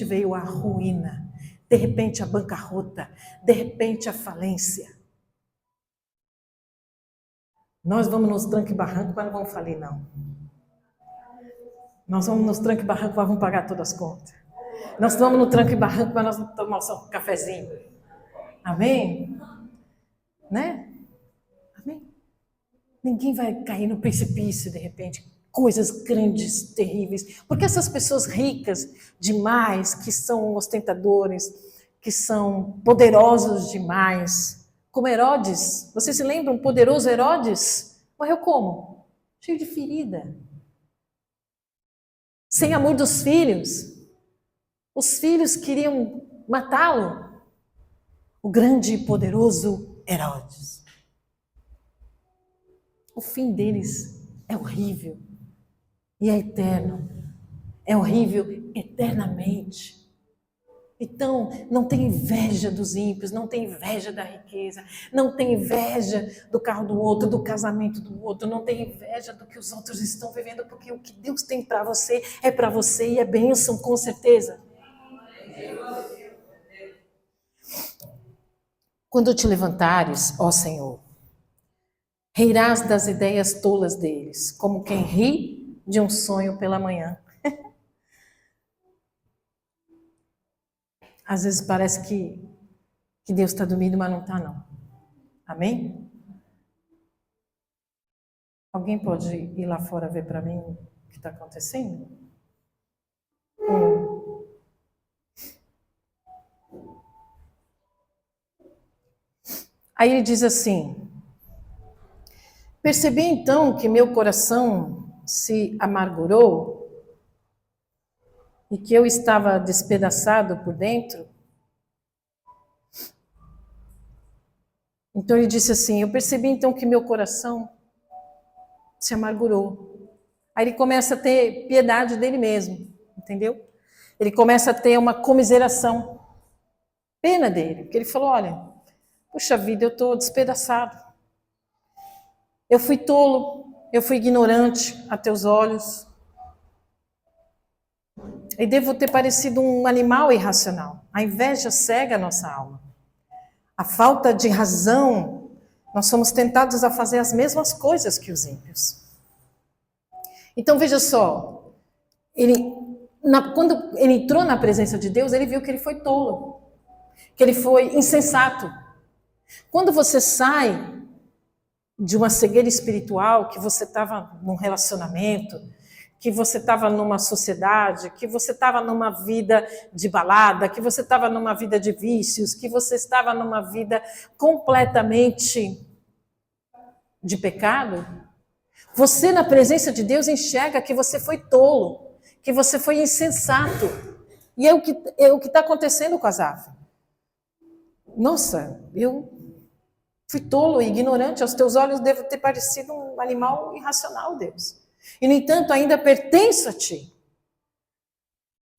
veio a ruína. De repente, a bancarrota. De repente, a falência. Nós vamos nos tranco e barranco, mas não vamos falir, não. Nós vamos nos tranco e barranco, mas vamos pagar todas as contas. Nós vamos no tranco e barranco, mas nós vamos tomar só um cafezinho. Amém? Né? Amém? Ninguém vai cair no precipício, de repente. Coisas grandes, terríveis. Porque essas pessoas ricas demais, que são ostentadores, que são poderosos demais, como Herodes. Vocês se lembram? O poderoso Herodes morreu como? Cheio de ferida. Sem amor dos filhos. Os filhos queriam matá-lo. O grande e poderoso Herodes. O fim deles é horrível. E é eterno. É horrível eternamente. Então, não tem inveja dos ímpios, não tem inveja da riqueza, não tem inveja do carro do outro, do casamento do outro, não tem inveja do que os outros estão vivendo, porque o que Deus tem para você e é bênção, com certeza. Quando te levantares, ó Senhor, rirás das ideias tolas deles, como quem ri de um sonho pela manhã. Às vezes parece que Deus está dormindo, mas não está, não. Amém? Alguém pode ir lá fora ver para mim o que está acontecendo? Aí ele diz assim: percebi então que meu coração se amargurou e que eu estava despedaçado por dentro. Então ele disse assim: eu percebi então que meu coração se amargurou. Aí ele começa a ter piedade dele mesmo, entendeu? Ele começa a ter uma comiseração, pena dele, porque ele falou: olha, puxa vida, eu estou despedaçado. Eu fui tolo, eu fui ignorante a teus olhos. E devo ter parecido um animal irracional. A inveja cega a nossa alma. A falta de razão, nós somos tentados a fazer as mesmas coisas que os ímpios. Então veja só, quando ele entrou na presença de Deus, ele viu que ele foi tolo, que ele foi insensato. Quando você sai de uma cegueira espiritual, que você estava num relacionamento, que você estava numa sociedade, que você estava numa vida de balada, que você estava numa vida de vícios, que você estava numa vida completamente de pecado, você na presença de Deus enxerga que você foi tolo, que você foi insensato. E é o que está acontecendo com Asaf. Nossa, eu fui tolo e ignorante, aos teus olhos devo ter parecido um um animal irracional, Deus. E, no entanto, ainda pertenço a ti.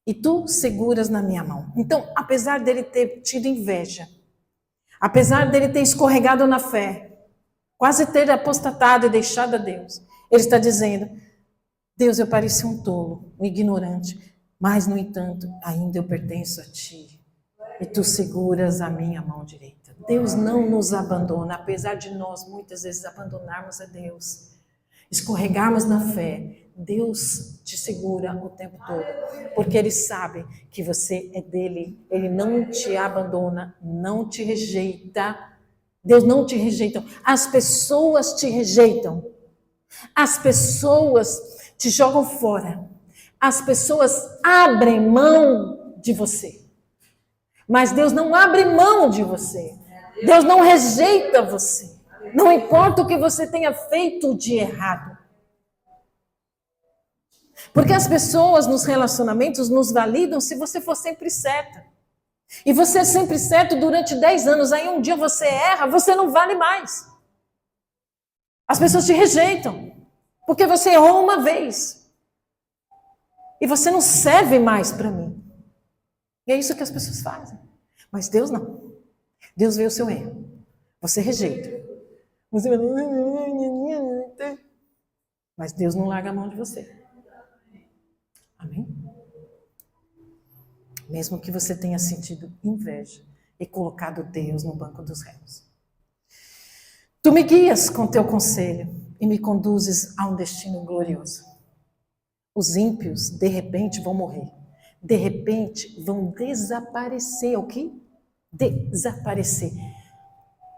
E tu seguras na minha mão. Então, apesar dele ter tido inveja, apesar dele ter escorregado na fé, quase ter apostatado e deixado a Deus, ele está dizendo: Deus, eu pareci um tolo, um ignorante, mas, no entanto, ainda eu pertenço a ti. E tu seguras a minha mão direita. Deus não nos abandona, apesar de nós muitas vezes abandonarmos a Deus, escorregarmos na fé. Deus te segura o tempo todo, porque Ele sabe que você é dele. Ele não te abandona, não te rejeita. Deus não te rejeita. As pessoas te rejeitam. As pessoas te jogam fora. As pessoas abrem mão de você. Mas Deus não abre mão de você. Deus não rejeita você. Não importa o que você tenha feito de errado. Porque as pessoas nos relacionamentos nos validam se você for sempre certa. E você é sempre certo durante 10 anos. Aí um dia você erra, você não vale mais. As pessoas te rejeitam. Porque você errou uma vez. E você não serve mais para mim. E é isso que as pessoas fazem. Mas Deus não. Deus vê o seu erro. Você rejeita. Você vai... Mas Deus não larga a mão de você. Amém? Mesmo que você tenha sentido inveja e colocado Deus no banco dos réus. Tu me guias com teu conselho e me conduzes a um destino glorioso. Os ímpios, de repente, vão morrer. De repente, vão desaparecer. O quê? Desaparecer.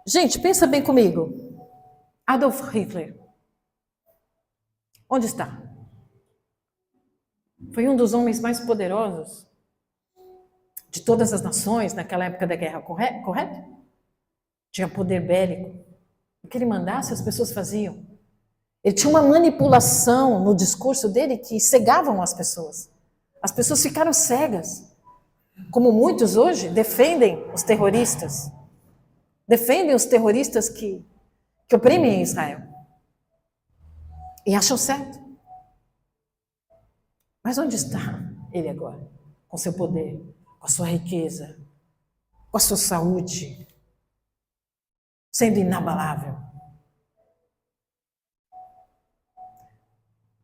Gente, pensa bem comigo. Adolf Hitler. Onde está? Foi um dos homens mais poderosos de todas as nações naquela época da guerra, correto? Tinha poder bélico. O que ele mandasse, as pessoas faziam. Ele tinha uma manipulação no discurso dele que cegavam as pessoas. As pessoas ficaram cegas. Como muitos hoje defendem os terroristas. Defendem os terroristas que oprimem Israel. E acham certo. Mas onde está ele agora? Com seu poder, com a sua riqueza, com a sua saúde, sendo inabalável.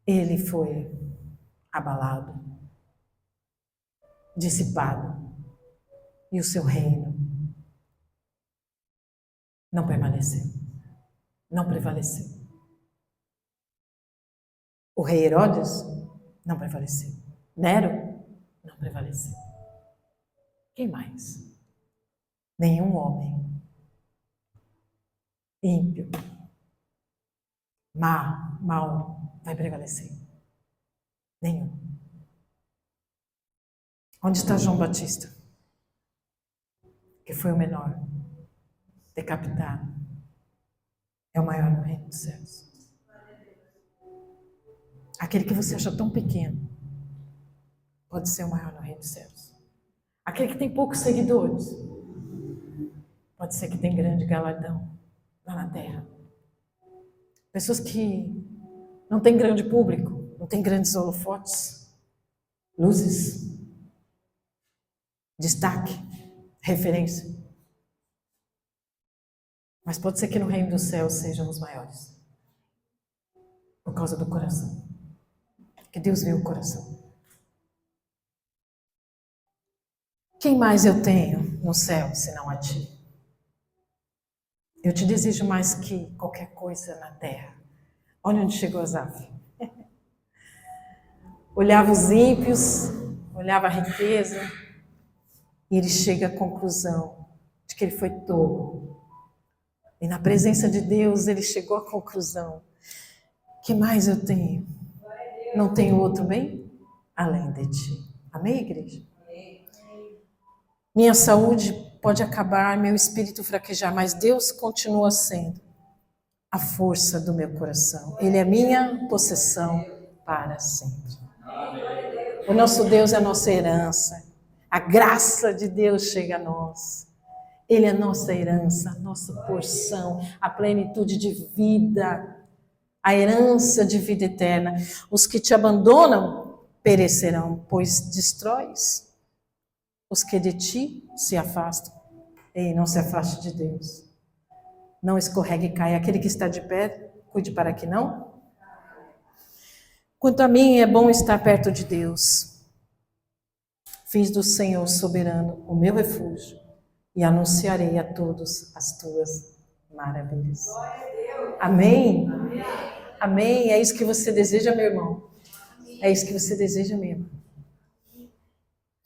Ele foi abalado, dissipado, e o seu reino não permaneceu, não prevaleceu. O rei Herodes não prevaleceu. Nero não prevaleceu. Quem mais? Nenhum homem ímpio, mal vai prevalecer. Nenhum. Onde está João Batista? Que foi o menor, decapitado. É o maior no reino dos céus. Aquele que você acha tão pequeno pode ser o maior no reino dos céus. Aquele que tem poucos seguidores pode ser que tem grande galardão lá na terra. Pessoas que não têm grande público, não têm grandes holofotes, luzes, destaque, referência. Mas pode ser que no reino dos céus sejam os maiores. Por causa do coração. Que Deus vê o coração. Quem mais eu tenho no céu, senão a ti? Eu te desejo mais que qualquer coisa na terra. Olha onde chegou Asaf. Olhava os ímpios, olhava a riqueza, e ele chega à conclusão de que ele foi tolo. E na presença de Deus, ele chegou à conclusão: que mais eu tenho? Não tenho outro bem além de ti. Amém, igreja? Minha saúde pode acabar, meu espírito fraquejar, mas Deus continua sendo a força do meu coração. Ele é minha possessão para sempre. O nosso Deus é a nossa herança. A graça de Deus chega a nós. Ele é a nossa herança, a nossa porção, a plenitude de vida. a herança de vida eterna. Os que te abandonam perecerão, pois destróis os que de ti se afastam. Ei, não se afaste de Deus. Não escorregue e caia. Aquele que está de pé, cuide para que não. Quanto a mim, é bom estar perto de Deus. Fiz do Senhor soberano o meu refúgio e anunciarei a todos as tuas maravilhas. Amém? Amém? É isso que você deseja, meu irmão? É isso que você deseja, minha irmã?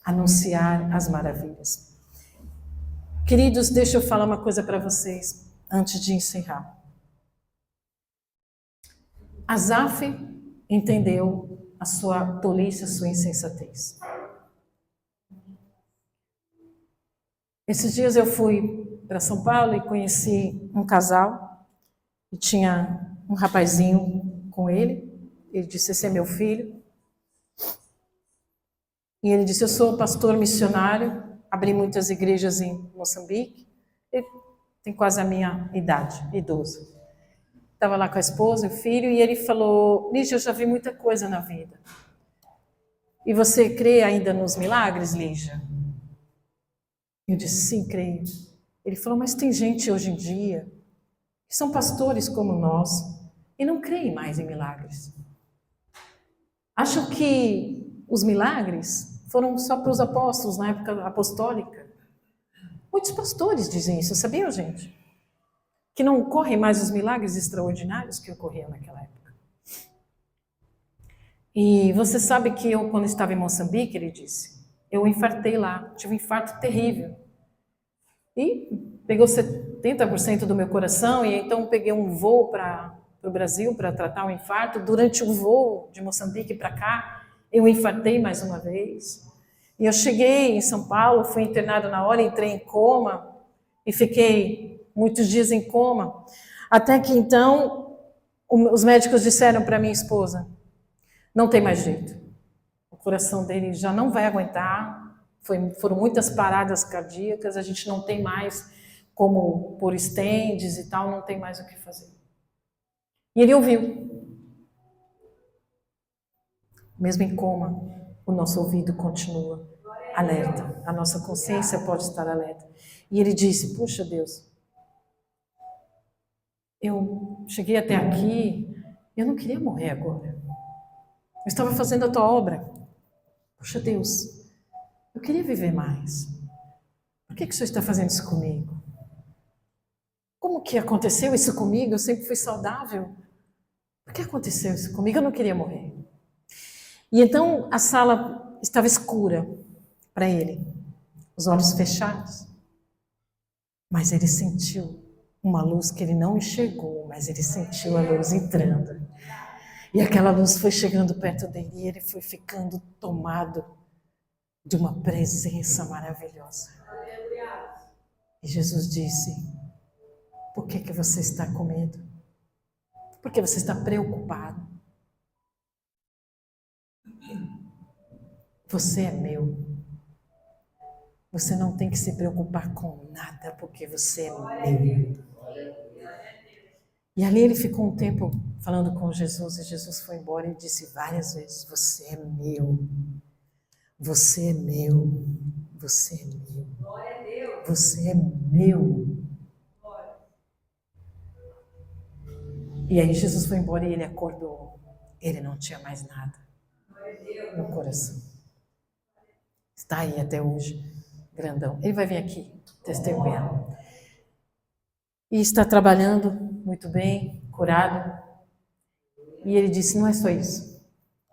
Anunciar as maravilhas. Queridos, deixa eu falar uma coisa para vocês antes de encerrar. Asaf entendeu a sua tolice, a sua insensatez. Esses dias eu fui para São Paulo e conheci um casal e tinha um rapazinho com ele. Ele disse: esse é meu filho. E ele disse: eu sou pastor missionário, abri muitas igrejas em Moçambique. Ele tem quase a minha idade, idoso. Estava lá com a esposa e o filho, e ele falou: Lígia, eu já vi muita coisa na vida. E você crê ainda nos milagres, Lígia? Eu disse: sim, creio. Ele falou: mas tem gente hoje em dia que são pastores como nós e não creem mais em milagres. Acham que os milagres foram só para os apóstolos na época apostólica. Muitos pastores dizem isso, sabiam, gente? Que não ocorrem mais os milagres extraordinários que ocorriam naquela época. E você sabe que eu, quando estava em Moçambique, ele disse, eu infartei lá, tive um infarto terrível. E pegou 70% do meu coração, e então peguei um voo para o Brasil para tratar o infarto. Durante o voo de Moçambique para cá, eu infartei mais uma vez. E eu cheguei em São Paulo, fui internado na hora, entrei em coma e fiquei muitos dias em coma. Até que então, os médicos disseram para minha esposa, não tem mais jeito. O coração dele já não vai aguentar. Foram muitas paradas cardíacas, a gente não tem mais como pôr estendes e tal, não tem mais o que fazer. E ele ouviu. Mesmo em coma, o nosso ouvido continua alerta. A nossa consciência pode estar alerta. E ele disse, puxa Deus, eu cheguei até aqui, eu não queria morrer agora. Eu estava fazendo a tua obra. Puxa Deus, eu queria viver mais. Por que o Senhor está fazendo isso comigo? Como que aconteceu isso comigo? Eu sempre fui saudável. Por que aconteceu isso comigo? Eu não queria morrer. E então a sala estava escura para ele, os olhos fechados. Mas ele sentiu uma luz que ele não enxergou, mas ele sentiu a luz entrando. E aquela luz foi chegando perto dele e ele foi ficando tomado de uma presença maravilhosa. E Jesus disse, por que você está com medo? Por que você está preocupado? Você é meu. Você não tem que se preocupar com nada, porque você é meu. E ali ele ficou um tempo falando com Jesus, e Jesus foi embora e disse várias vezes, você é meu. Você é meu. Você é meu. Você é meu. E aí Jesus foi embora e ele acordou. Ele não tinha mais nada no coração. Está aí até hoje, grandão. Ele vai vir aqui testemunhar. E está trabalhando muito bem, curado. E ele disse, não é só isso.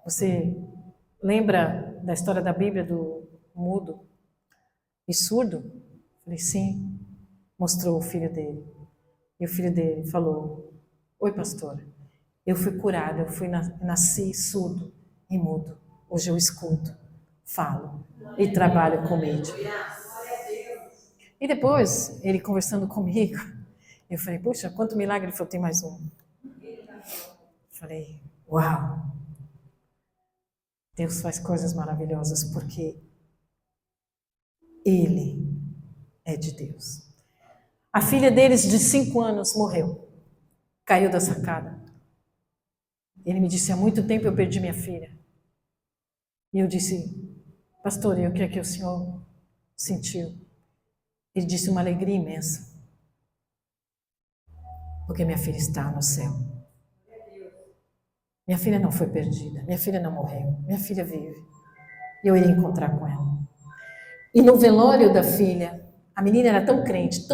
Você lembra da história da Bíblia do mudo e surdo? Eu falei, sim. Mostrou o filho dele. E o filho dele falou, oi pastor, eu fui curado, nasci surdo e mudo. Hoje eu escuto, falo e trabalho com mídia. E depois, ele conversando comigo, eu falei, puxa, quanto milagre. Ele falou, tem mais um. Falei, uau. Deus faz coisas maravilhosas porque Ele é de Deus. A filha deles de 5 anos morreu. Caiu da sacada. Ele me disse, há muito tempo eu perdi minha filha. E eu disse, pastor, e o que é que o senhor sentiu? Ele disse, uma alegria imensa. Porque minha filha está no céu. Minha filha não foi perdida, minha filha não morreu, minha filha vive. E eu iria encontrar com ela. E no velório da filha, a menina era tão crente,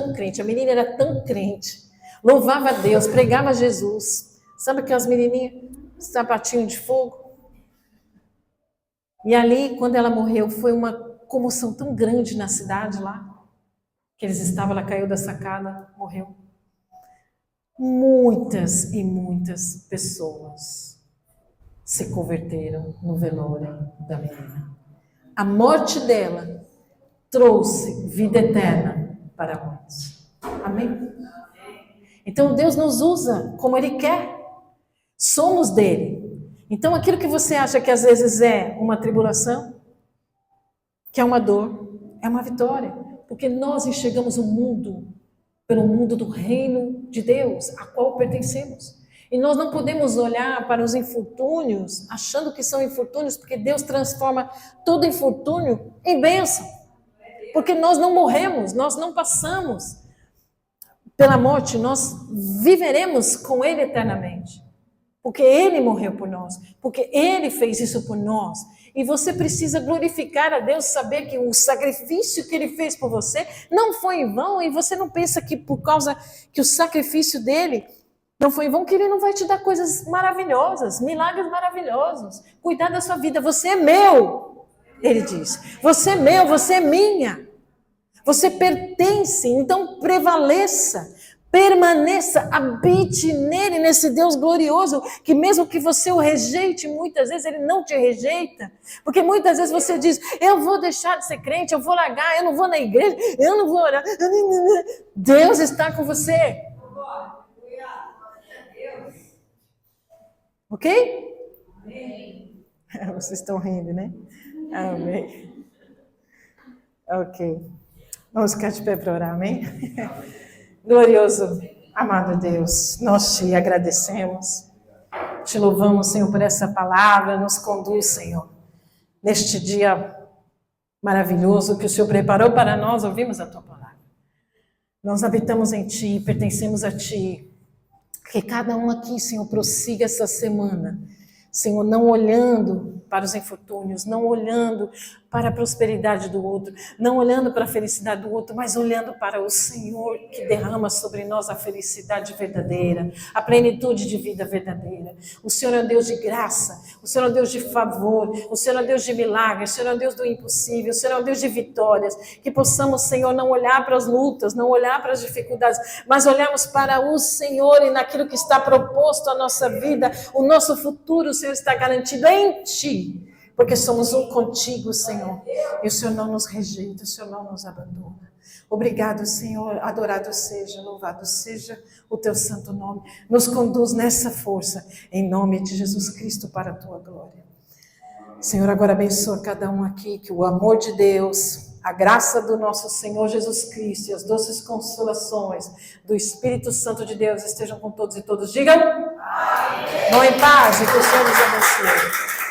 a menina era tão crente, louvava a Deus, pregava Jesus. Sabe aquelas menininhas, sapatinho de fogo? E ali, quando ela morreu, foi uma comoção tão grande na cidade lá, que eles estavam, ela caiu da sacada, morreu. Muitas e muitas pessoas se converteram no velório da menina. A morte dela trouxe vida eterna para muitos. Amém? Então Deus nos usa como Ele quer. Somos dele. Então aquilo que você acha que às vezes é uma tribulação, que é uma dor, é uma vitória. Porque nós enxergamos o mundo pelo mundo do reino de Deus, a qual pertencemos. E nós não podemos olhar para os infortúnios achando que são infortúnios, porque Deus transforma todo infortúnio em bênção. Porque nós não morremos, nós não passamos pela morte, nós viveremos com Ele eternamente. Porque Ele morreu por nós, porque Ele fez isso por nós. E você precisa glorificar a Deus, saber que o sacrifício que Ele fez por você não foi em vão, e você não pensa que por causa que o sacrifício dele não foi em vão, que Ele não vai te dar coisas maravilhosas, milagres maravilhosos, cuidar da sua vida. Você é meu, Ele diz. Você é meu, você é minha. Você pertence, então prevaleça. Permaneça, habite nele, nesse Deus glorioso, que mesmo que você o rejeite, muitas vezes ele não te rejeita, porque muitas vezes você diz, eu vou deixar de ser crente, eu vou largar, eu não vou na igreja, eu não vou orar. Deus está com você. Ok? Amém. Vocês estão rindo, né? Amém. Ok. Vamos ficar de pé para orar, amém? Glorioso, amado Deus, nós te agradecemos, te louvamos, Senhor, por essa palavra, nos conduz, Senhor, neste dia maravilhoso que o Senhor preparou para nós, ouvimos a tua palavra. Nós habitamos em ti, pertencemos a ti, que cada um aqui, Senhor, prossiga essa semana, Senhor, não olhando para os infortúnios, não olhando para a prosperidade do outro, não olhando para a felicidade do outro, mas olhando para o Senhor que derrama sobre nós a felicidade verdadeira, a plenitude de vida verdadeira. O Senhor é um Deus de graça, o Senhor é um Deus de favor, o Senhor é um Deus de milagres, o Senhor é um Deus do impossível, o Senhor é um Deus de vitórias, que possamos, Senhor, não olhar para as lutas, não olhar para as dificuldades, mas olharmos para o Senhor e naquilo que está proposto à nossa vida, o nosso futuro, o Senhor está garantido em Ti. Porque somos um contigo, Senhor. E o Senhor não nos rejeita, o Senhor não nos abandona. Obrigado, Senhor. Adorado seja, louvado seja o teu santo nome. Nos conduz nessa força, em nome de Jesus Cristo, para a tua glória. Senhor, agora abençoa cada um aqui, que o amor de Deus, a graça do nosso Senhor Jesus Cristo e as doces consolações do Espírito Santo de Deus estejam com todos e todos. Digam, amém. Vão em paz e que o Senhor nos abençoe.